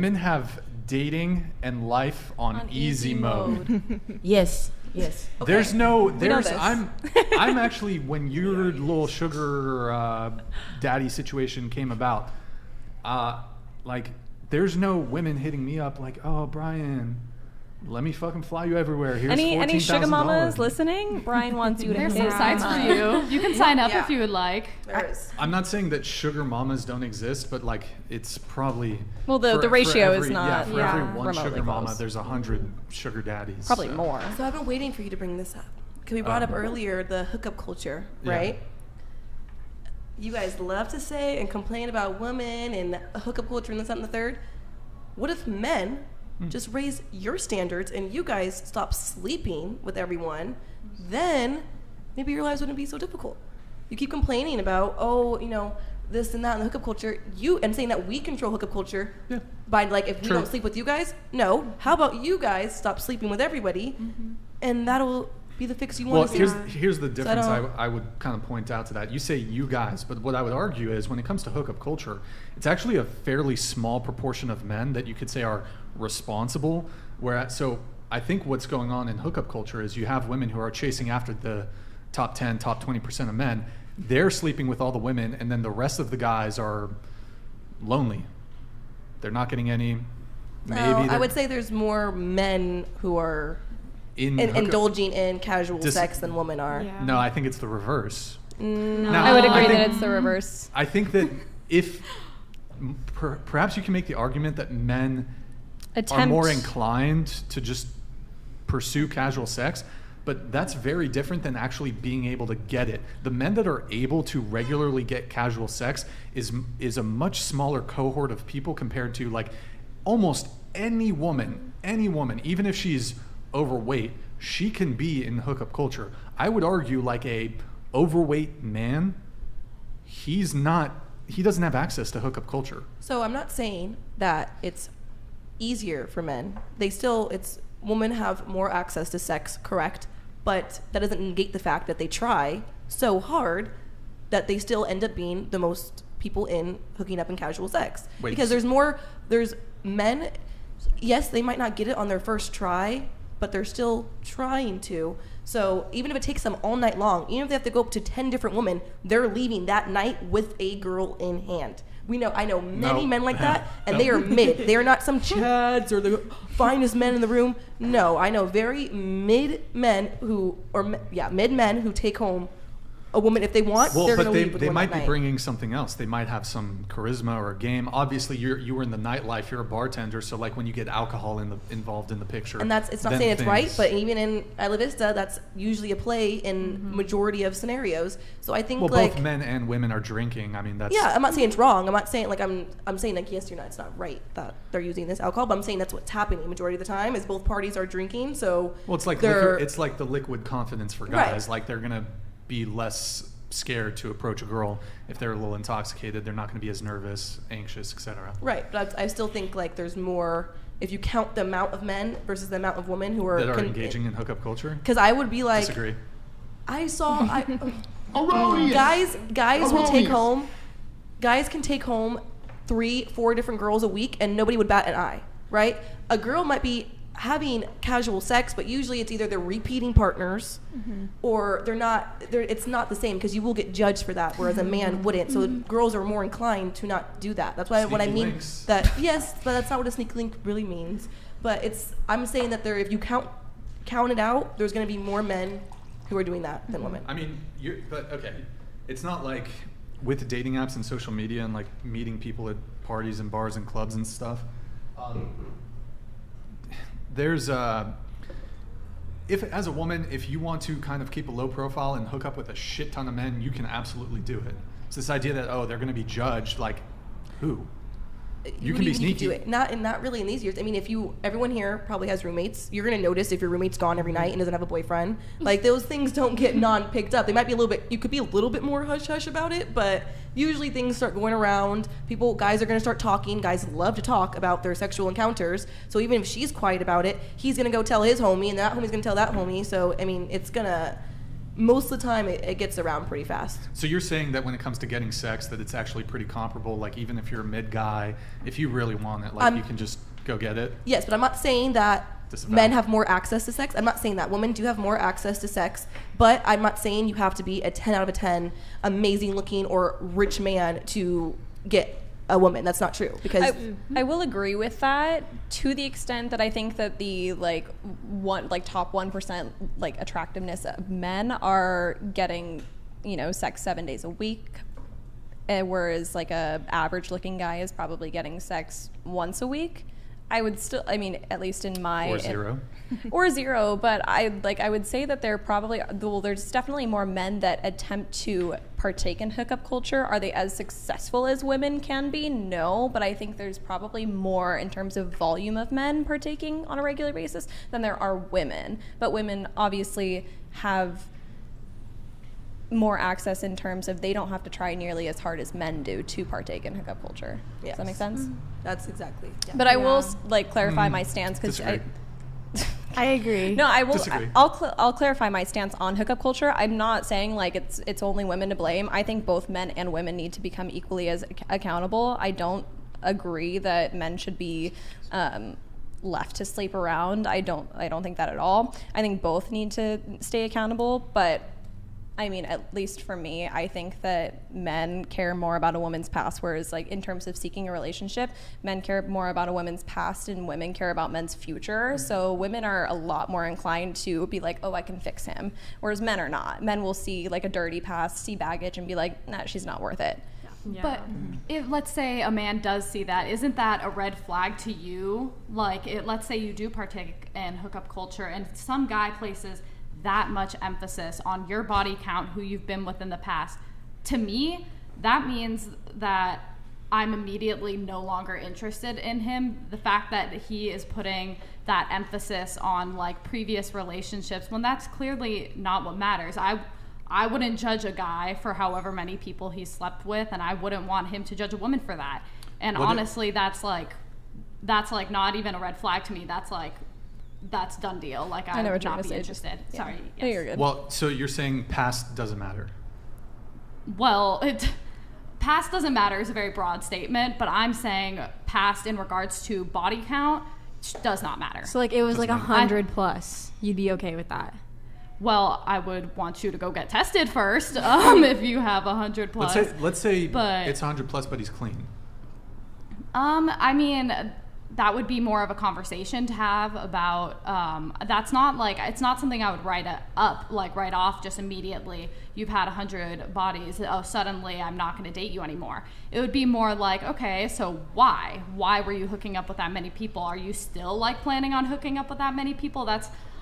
women have dating and life on easy mode. Yes. Okay. I'm actually, when your little sugar daddy situation came about, like, there's no women hitting me up like, oh, Brian, let me fucking fly you everywhere. Here's any sugar mamas listening? Brian wants you to There's hit some sites for you. You can sign up if you would like. I'm not saying that sugar mamas don't exist, but like it's probably the ratio is not for every one sugar close. mama, there's 100 sugar daddies. Probably more. So I've been waiting for you to bring this up because we brought up earlier the hookup culture, right? You guys love to say and complain about women and hookup culture and this, that, and the third. What if men just raise your standards and you guys stop sleeping with everyone? Then maybe your lives wouldn't be so difficult. You keep complaining about, this and that in the hookup culture, and saying that we control hookup culture by, like, if we don't sleep with you guys. No, how about you guys stop sleeping with everybody, and that'll be the fix you want to see. Well, here's the difference I would kind of point out to that. You say you guys, but what I would argue is when it comes to hookup culture, it's actually a fairly small proportion of men that you could say are responsible. So I think what's going on in hookup culture is you have women who are chasing after the top 10, top 20% of men. They're sleeping with all the women, and then the rest of the guys are lonely. They're not getting any. I would say there's more men who are indulging in casual sex than women are. Yeah. No, I think it's the reverse. No, I would agree that it's the reverse. I think that if perhaps you can make the argument that men are more inclined to just pursue casual sex, but that's very different than actually being able to get it. The men that are able to regularly get casual sex is a much smaller cohort of people compared to, like, almost any woman, even if she's overweight, she can be in hookup culture. I would argue, like, a overweight man, he doesn't have access to hookup culture. So I'm not saying that it's easier for men. Women have more access to sex, correct? But that doesn't negate the fact that they try so hard that they still end up being the most people in hooking up in casual sex. Because there's men, yes, they might not get it on their first try, but they're still trying to. So even if it takes them all night long, even if they have to go up to 10 different women, they're leaving that night with a girl in hand. I know many men like that, and they are mid. They are not some chads or the finest men in the room. No, I know very mid men who take home a woman if they want. They're going to leave with they one might that be night. bringing something else. They might have some charisma or a game. Obviously, you were in the nightlife. You're a bartender, so like when you get alcohol involved in the picture, and it's not saying it's right, but even in Isla Vista, that's usually a play in majority of scenarios. So I think both men and women are drinking. I mean, that's I'm not saying it's wrong. I'm not saying I'm saying like yes, it's not right that they're using this alcohol, but I'm saying that's what's happening majority of the time is both parties are drinking. So it's like the liquid confidence for guys. Right. Like they're gonna be less scared to approach a girl if they're a little intoxicated. They're not going to be as nervous, anxious, etc. Right, but I still think like there's more if you count the amount of men versus the amount of women who are engaging in hookup culture. Because I would be like, disagree. Guys will take home. Guys can take home 3-4 different girls a week, and nobody would bat an eye. Right? A girl might be having casual sex, but usually it's either they're repeating partners or it's not the same because you will get judged for that, whereas a man wouldn't. So girls are more inclined to not do that. That's why sneaky when I mean links. that, yes, but that's not what a sneaky link really means. But I'm saying that if you count it out, there's going to be more men who are doing that than women. I mean, it's not like with dating apps and social media and like meeting people at parties and bars and clubs and stuff. There's as a woman, if you want to kind of keep a low profile and hook up with a shit ton of men, you can absolutely do it. It's this idea that they're going to be judged. Like, who? You can be sneaky. You do it. Not really in these years. I mean, everyone here probably has roommates. You're gonna notice if your roommate's gone every night and doesn't have a boyfriend. Like those things don't get non-picked up. They might be you could be a little bit more hush hush about it, but usually things start going around. Guys are gonna start talking. Guys love to talk about their sexual encounters. So even if she's quiet about it, he's gonna go tell his homie, and that homie's gonna tell that homie. So I mean, it's gonna most of the time it gets around pretty fast. So you're saying that when it comes to getting sex, that it's actually pretty comparable, like even if you're a mid guy, if you really want it, like you can just go get it? Yes, but I'm not saying that men have more access to sex. I'm not saying that. Women do have more access to sex, but I'm not saying you have to be a 10 out of a 10 amazing looking or rich man to get a woman. That's not true, because I will agree with that to the extent that I think that the top 1% like attractiveness of men are getting, you know, sex 7 days a week, whereas like a average looking guy is probably getting sex once a week. I would still, I mean, at least in my... Or zero, but I would say that there's definitely more men that attempt to partake in hookup culture. Are they as successful as women can be? No, but I think there's probably more in terms of volume of men partaking on a regular basis than there are women. But women obviously have more access in terms of they don't have to try nearly as hard as men do to partake in hookup culture. Yes. Does that make sense? That's exactly. Yeah. But I will clarify my stance, because I agree. No, I will. I'll clarify my stance on hookup culture. I'm not saying like it's only women to blame. I think both men and women need to become equally as accountable. I don't agree that men should be left to sleep around. I don't think that at all. I think both need to stay accountable, but I mean, at least for me, I think that men care more about a woman's past, whereas like in terms of seeking a relationship, men care more about a woman's past and women care about men's future. So women are a lot more inclined to be like, oh, I can fix him, whereas men are not. Men will see like a dirty past, see baggage, and be like, nah, she's not worth it. Yeah. But if, let's say a man does see that, isn't that a red flag to you? Like, let's say you do partake in hookup culture and some guy places that much emphasis on your body count, who you've been with in the past. To me, that means that I'm immediately no longer interested in him. The fact that he is putting that emphasis on like previous relationships, when that's clearly not what matters. I wouldn't judge a guy for however many people he slept with, and I wouldn't want him to judge a woman for that. And honestly, that's like not even a red flag to me. That's done deal. Like, I would not be interested. Yeah. Sorry. Yes. No, you're good. Well, so you're saying past doesn't matter? Well, past doesn't matter is a very broad statement, but I'm saying past in regards to body count does not matter. So like it was like 100 plus, you'd be okay with that? Well, I would want you to go get tested first if you have 100 plus. Let's say it's 100 plus, but he's clean. I mean, that would be more of a conversation to have about, that's not like, it's not something I would write off just immediately. You've had 100 bodies. Oh, suddenly I'm not going to date you anymore. It would be more like, okay, so why? Why were you hooking up with that many people? Are you still like planning on hooking up with that many people?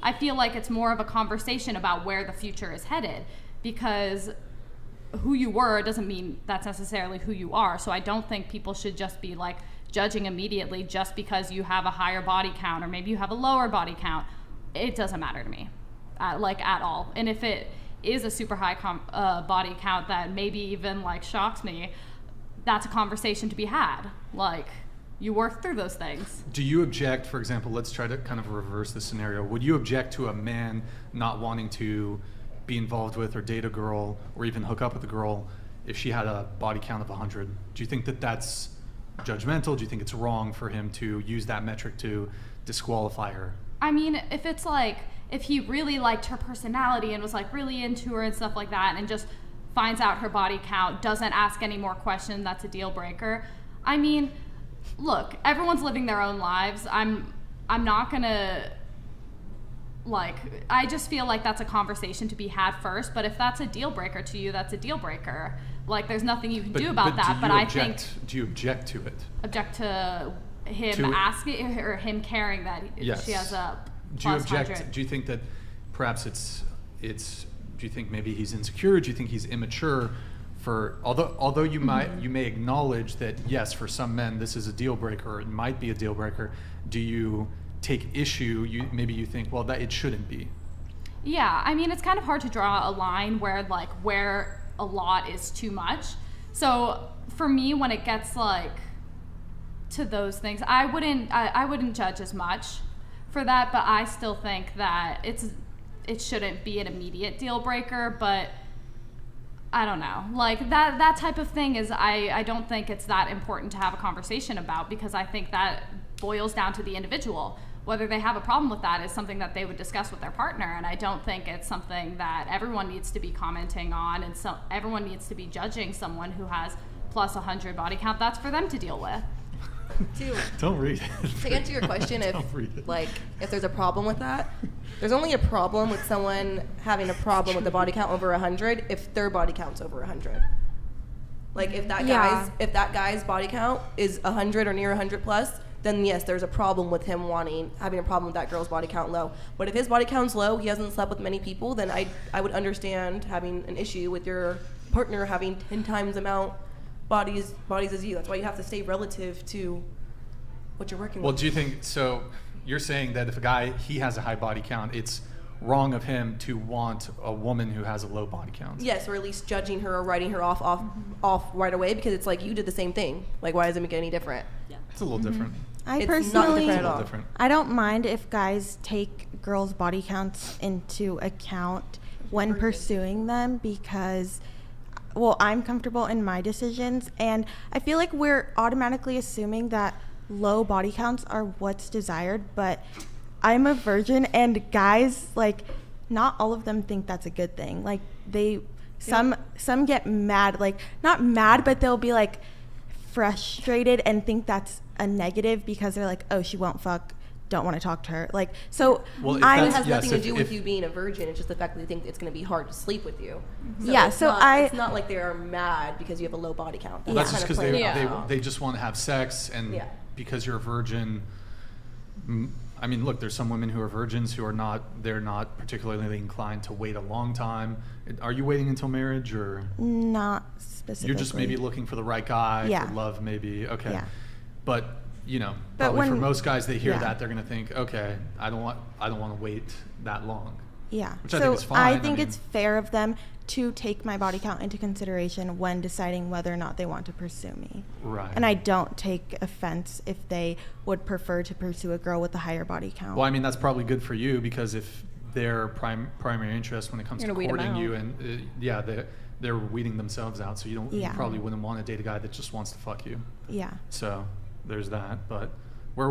I feel like it's more of a conversation about where the future is headed, because who you were doesn't mean that's necessarily who you are. So I don't think people should just be like judging immediately just because you have a higher body count or maybe you have a lower body count. It doesn't matter to me, at all. And if it is a super high body count that maybe even like shocks me, that's a conversation to be had. Like, you work through those things. Do you object, for example, let's try to kind of reverse the scenario. Would you object to a man not wanting to be involved with or date a girl or even hook up with a girl if she had a body count of 100? Do you think that that's judgmental? Do you think it's wrong for him to use that metric to disqualify her? I mean, if it's like, if he really liked her personality and was like really into her and stuff like that and just finds out her body count, doesn't ask any more questions, that's a deal breaker. I mean, look, everyone's living their own lives. I'm not gonna, like, I just feel like that's a conversation to be had first, but if that's a deal breaker to you, that's a deal breaker. Like, there's nothing you can do about that, but I think... Do you object to it? Object to him asking, or him caring that she has a plus 100. Do you think that perhaps do you think maybe he's insecure? Do you think he's immature? Although you may acknowledge that yes, for some men this is a deal breaker, or it might be a deal breaker, do you take issue? Maybe you think, well, that it shouldn't be. Yeah, I mean, it's kind of hard to draw a line where a lot is too much. So for me, when it gets like to those things, I wouldn't judge as much for that, but I still think that it shouldn't be an immediate deal breaker, but I don't know. Like that type of thing is, I don't think it's that important to have a conversation about, because I think that boils down to the individual. Whether they have a problem with that is something that they would discuss with their partner, and I don't think it's something that everyone needs to be commenting on, and so everyone needs to be judging someone who has plus 100 body count. That's for them to deal with. Don't read it. To answer your question, if there's a problem with that, there's only a problem with someone having a problem with the body count over 100 if their body count's over 100. Like if that guy's body count is 100 or near 100 plus, then yes, there's a problem with him having a problem with that girl's body count low. But if his body count's low, he hasn't slept with many people, then I would understand having an issue with your partner having 10 times amount bodies as you. That's why you have to stay relative to what you're working with. Well, do you think, so you're saying that if a guy, he has a high body count, it's wrong of him to want a woman who has a low body count? Yes, or at least judging her or writing her off right away, because it's like you did the same thing. Like, why does it make it any different? Yeah. It's a little different. I personally, not different at all. I don't mind if guys take girls' body counts into account when pursuing them, because, well, I'm comfortable in my decisions, and I feel like we're automatically assuming that low body counts are what's desired, but I'm a virgin, and guys, like, not all of them think that's a good thing. Like, some get mad, like, not mad, but they'll be like frustrated and think that's a negative because they're like, oh, she won't fuck, don't want to talk to her. Like, so it has nothing to do with you being a virgin. It's just the fact that they think it's going to be hard to sleep with you. So it's not like they're mad because you have a low body count. Well, that's just because they just want to have sex, and because you're a virgin. I mean, look, there's some women who are virgins who are they're not particularly inclined to wait a long time. Are you waiting until marriage, or? Not specifically. You're just maybe looking for the right guy, for love maybe, okay. Yeah. But, probably for most guys, they hear that, they're going to think, okay, I don't want to wait that long. Yeah. Which I think is fine. I think it's fair of them to take my body count into consideration when deciding whether or not they want to pursue me. Right. And I don't take offense if they would prefer to pursue a girl with a higher body count. Well, I mean, that's probably good for you, because if their primary interest when it comes to courting you, and they're weeding themselves out, so you probably wouldn't want to date a guy that just wants to fuck you. Yeah. So there's that. But where